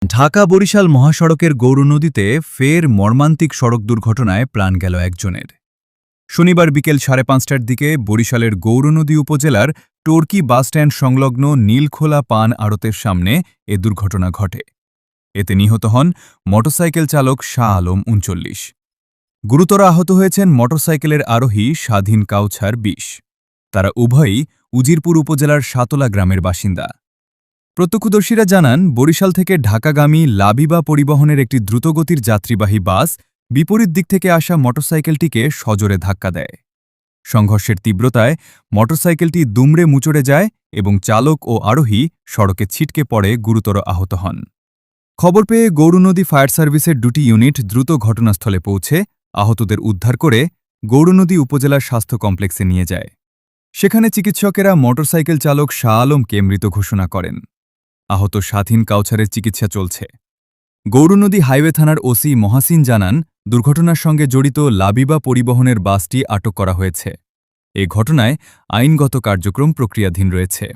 ঢাকা-বরিশাল মহাসড়কের গৌরনদীতে ফের মর্মান্তিক সড়ক দুর্ঘটনায় প্রাণ গেল একজনের। শনিবার বিকেল ৫:৩০টার দিকে বরিশালের গৌরনদী উপজেলার টর্কি বাসস্ট্যান্ড সংলগ্ন নীলখোলা পান আড়তের সামনে এ দুর্ঘটনা ঘটে। এতে নিহত হন মোটরসাইকেল চালক শাহ আলম ৩৯। গুরুতর আহত হয়েছেন মোটরসাইকেলের আরোহী স্বাধীন কাউছার ২০। তারা উভয়ই উজিরপুর উপজেলার সাতলা গ্রামের বাসিন্দা। প্রত্যক্ষদর্শীরা জানান, বরিশাল থেকে ঢাকাগামী লাবিবা পরিবহনের একটি দ্রুতগতির যাত্রীবাহী বাস বিপরীত দিক থেকে আসা মোটরসাইকেলটিকে সজোরে ধাক্কা দেয়। সংঘর্ষের তীব্রতায় মোটরসাইকেলটি দুমড়ে মুচড়ে যায় এবং চালক ও আরোহী সড়কে ছিটকে পড়ে গুরুতর আহত হন। খবর পেয়ে গৌরনদী ফায়ার সার্ভিসের দুটি ইউনিট দ্রুত ঘটনাস্থলে পৌঁছে আহতদের উদ্ধার করে গৌরনদী উপজেলার স্বাস্থ্য কমপ্লেক্সে নিয়ে যায়। সেখানে চিকিৎসকেরা মোটরসাইকেল চালক শাহ আলমকে মৃত ঘোষণা করেন। আহত স্বাধীন কাউছারের চিকিৎসা চলছে। গৌরনদী হাইওয়ে থানার ওসি মহাসিন জানান, দুর্ঘটনার সঙ্গে জড়িত লাবিবা পরিবহনের বাসটি আটক করা হয়েছে। এ ঘটনায় আইনগত কার্যক্রম প্রক্রিয়াধীন রয়েছে।